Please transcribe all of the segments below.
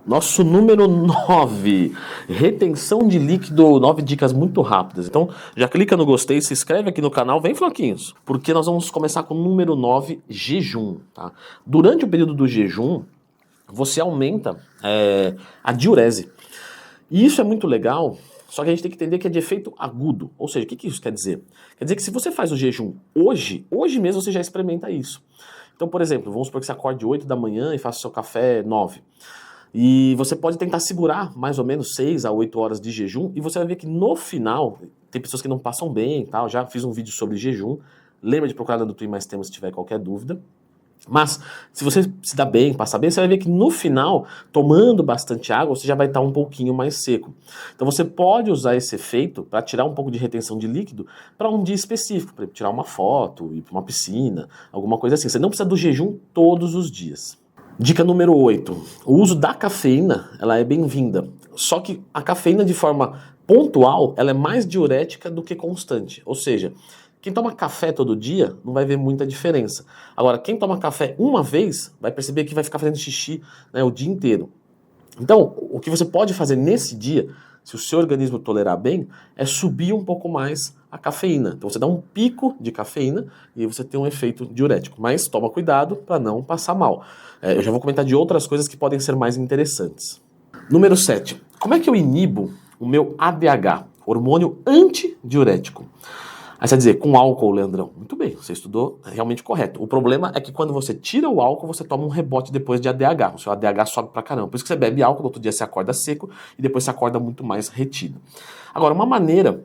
Nosso número 9, retenção de líquido, 9 dicas muito rápidas. Então, já clica no gostei, se inscreve aqui no canal, vem floquinhos, porque nós vamos começar com o número 9, jejum. Tá? Durante o período do jejum, você aumenta a diurese. E isso é muito legal, só que a gente tem que entender que é de efeito agudo. Ou seja, o que isso quer dizer? Quer dizer que se você faz o jejum hoje mesmo você já experimenta isso. Então, por exemplo, vamos supor que você acorde 8 da manhã e faça o seu café 9. E você pode tentar segurar mais ou menos 6 a 8 horas de jejum e você vai ver que no final, tem pessoas que não passam bem e tal, já fiz um vídeo sobre jejum, lembra de procurar no Twin Mais Temas se tiver qualquer dúvida. Mas se você se dá bem, passar bem, você vai ver que no final, tomando bastante água, você já vai estar um pouquinho mais seco. Então você pode usar esse efeito para tirar um pouco de retenção de líquido para um dia específico, para tirar uma foto, ir para uma piscina, alguma coisa assim. Você não precisa do jejum todos os dias. Dica número 8. O uso da cafeína, ela é bem-vinda. Só que a cafeína de forma pontual, ela é mais diurética do que constante. Ou seja, quem toma café todo dia não vai ver muita diferença. Agora, quem toma café uma vez vai perceber que vai ficar fazendo xixi, né, o dia inteiro. Então, o que você pode fazer nesse dia, se o seu organismo tolerar bem, é subir um pouco mais a cafeína. Então você dá um pico de cafeína e você tem um efeito diurético. Mas toma cuidado para não passar mal. Eu já vou comentar de outras coisas que podem ser mais interessantes. Número 7. Como é que eu inibo o meu ADH, hormônio antidiurético? Aí você vai dizer, com álcool, Leandrão. Muito bem, você estudou realmente correto. O problema é que quando você tira o álcool, você toma um rebote depois de ADH. O seu ADH sobe pra caramba. Por isso que você bebe álcool, no outro dia você acorda seco e depois você acorda muito mais retido. Agora, uma maneira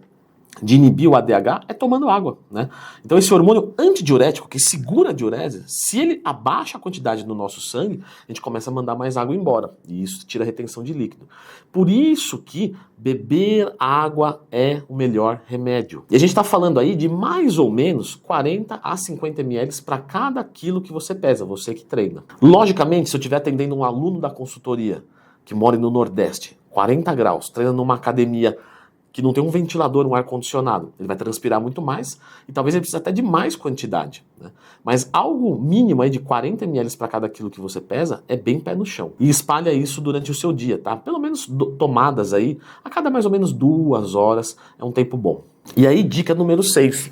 de inibir o ADH é tomando água, né? Então esse hormônio antidiurético que segura a diurese, se ele abaixa a quantidade no nosso sangue, a gente começa a mandar mais água embora, e isso tira a retenção de líquido. Por isso que beber água é o melhor remédio. E a gente está falando aí de mais ou menos 40 a 50 ml para cada quilo que você pesa, você que treina. Logicamente, se eu estiver atendendo um aluno da consultoria que mora no Nordeste, 40 graus, treina numa academia que não tem um ventilador, um ar-condicionado. Ele vai transpirar muito mais e talvez ele precise até de mais quantidade. Né? Mas algo mínimo aí de 40 ml para cada quilo que você pesa é bem pé no chão. E espalha isso durante o seu dia, tá? Pelo menos tomadas aí, a cada mais ou menos 2 horas é um tempo bom. E aí, dica número 6.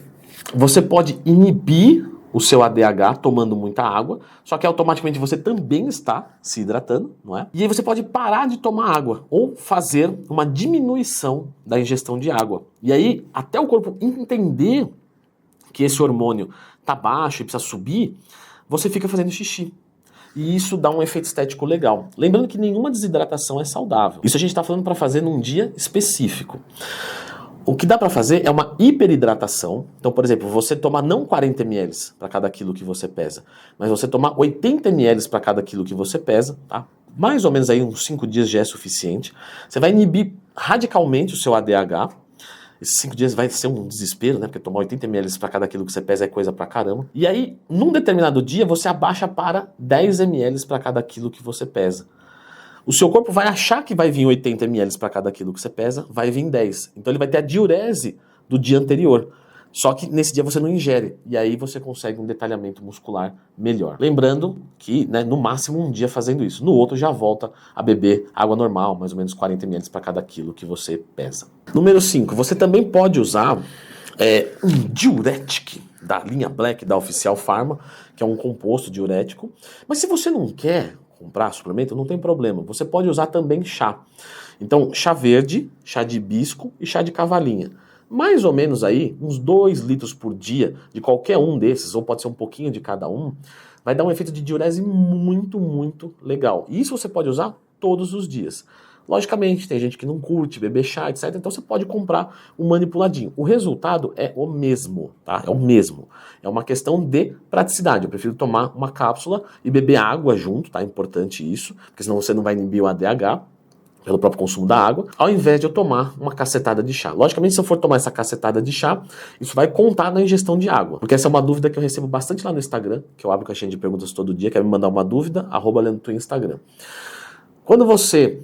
Você pode inibir o seu ADH tomando muita água, só que automaticamente você também está se hidratando, não é? E aí você pode parar de tomar água ou fazer uma diminuição da ingestão de água. E aí, até o corpo entender que esse hormônio está baixo e precisa subir, você fica fazendo xixi. E isso dá um efeito estético legal. Lembrando que nenhuma desidratação é saudável. Isso a gente está falando para fazer num dia específico. O que dá para fazer é uma hiperidratação. Então, por exemplo, você tomar não 40 ml para cada quilo que você pesa, mas você tomar 80 ml para cada quilo que você pesa, tá? Mais ou menos aí uns 5 dias já é suficiente. Você vai inibir radicalmente o seu ADH. Esses 5 dias vai ser um desespero, né? Porque tomar 80 ml para cada quilo que você pesa é coisa pra caramba. E aí, num determinado dia, você abaixa para 10 ml para cada quilo que você pesa. O seu corpo vai achar que vai vir 80 ml para cada quilo que você pesa, vai vir 10. Então ele vai ter a diurese do dia anterior. Só que nesse dia você não ingere. E aí você consegue um detalhamento muscular melhor. Lembrando que, né, no máximo um dia fazendo isso. No outro já volta a beber água normal, mais ou menos 40 ml para cada quilo que você pesa. Número 5. Você também pode usar um diurético da linha Black, da Oficial Pharma, que é um composto diurético. Mas se você não quer comprar suplemento, não tem problema. Você pode usar também chá. Então, chá verde, chá de hibisco e chá de cavalinha. Mais ou menos aí, uns 2 litros por dia de qualquer um desses, ou pode ser um pouquinho de cada um, vai dar um efeito de diurese muito, muito legal. E isso você pode usar todos os dias. Logicamente, tem gente que não curte beber chá, etc. Então você pode comprar um manipuladinho. O resultado é o mesmo, tá? É o mesmo. É uma questão de praticidade. Eu prefiro tomar uma cápsula e beber água junto, tá? É importante isso, porque senão você não vai inibir o ADH pelo próprio consumo da água, ao invés de eu tomar uma cacetada de chá. Logicamente, se eu for tomar essa cacetada de chá, isso vai contar na ingestão de água. Porque essa é uma dúvida que eu recebo bastante lá no Instagram, que eu abro caixinha de perguntas todo dia, quer me mandar uma dúvida, @LeandroTwin Instagram. Quando você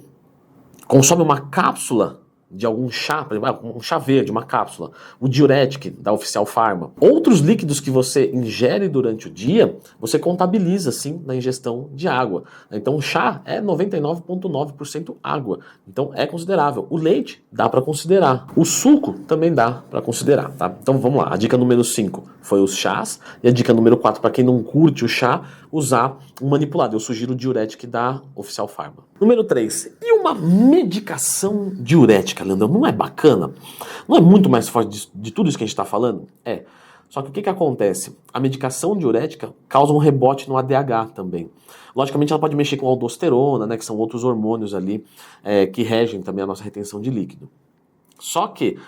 consome uma cápsula de algum chá, por exemplo, um chá verde, uma cápsula, o diurético da Oficial Pharma, outros líquidos que você ingere durante o dia, você contabiliza sim na ingestão de água. Então o chá é 99,9% água, então é considerável. O leite dá para considerar, o suco também dá para considerar, tá? Então vamos lá, a dica número 5 foi os chás, e a dica número 4, para quem não curte o chá, usar um manipulado. Eu sugiro o diurético da Oficial Pharma. Número 3, e uma medicação diurética, Leandrão, não é bacana? Não é muito mais forte de tudo isso que a gente está falando? É. Só que o que acontece? A medicação diurética causa um rebote no ADH também. Logicamente ela pode mexer com aldosterona, né, que são outros hormônios ali que regem também a nossa retenção de líquido. Só que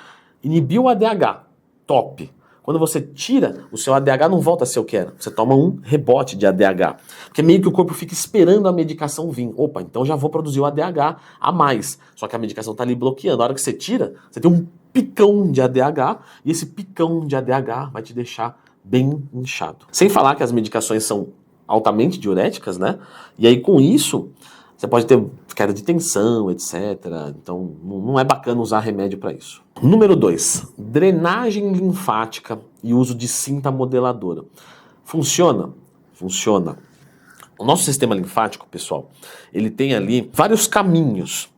inibiu o ADH, top. Quando você tira, o seu ADH não volta a ser o que era. Você toma um rebote de ADH. Porque meio que o corpo fica esperando a medicação vir. Opa, então já vou produzir o ADH a mais. Só que a medicação está ali bloqueando. A hora que você tira, você tem um picão de ADH. E esse picão de ADH vai te deixar bem inchado. Sem falar que as medicações são altamente diuréticas, né? E aí com isso, você pode ter queda de tensão, etc. Então não é bacana usar remédio para isso. Número 2, drenagem linfática e uso de cinta modeladora. Funciona? Funciona. O nosso sistema linfático, pessoal, ele tem ali vários caminhos.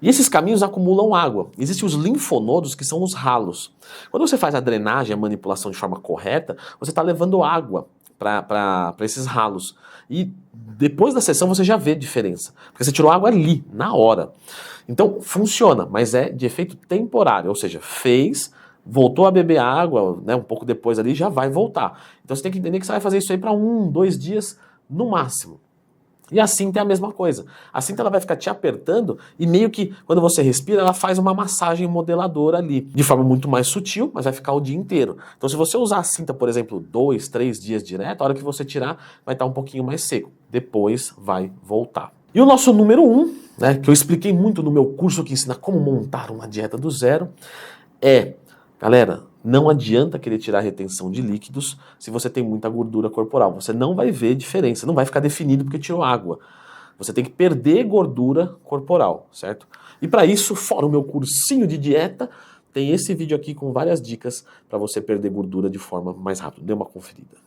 E esses caminhos acumulam água. Existem os linfonodos, que são os ralos. Quando você faz a drenagem, a manipulação de forma correta, você está levando água para esses ralos. E depois da sessão você já vê diferença. Porque você tirou água ali, na hora. Então funciona, mas é de efeito temporário. Ou seja, fez, voltou a beber água, né, um pouco depois ali, já vai voltar. Então você tem que entender que você vai fazer isso aí para 1, 2 dias no máximo. E a cinta é a mesma coisa. A cinta ela vai ficar te apertando e meio que, quando você respira, ela faz uma massagem modeladora ali. De forma muito mais sutil, mas vai ficar o dia inteiro. Então se você usar a cinta, por exemplo, 2, 3 dias direto, a hora que você tirar, vai estar um pouquinho mais seco. Depois vai voltar. E o nosso número 1, né, que eu expliquei muito no meu curso que ensina como montar uma dieta do zero, é, galera, não adianta querer tirar a retenção de líquidos se você tem muita gordura corporal. Você não vai ver diferença, não vai ficar definido porque tirou água. Você tem que perder gordura corporal, certo? E para isso, fora o meu cursinho de dieta, tem esse vídeo aqui com várias dicas para você perder gordura de forma mais rápida. Dê uma conferida.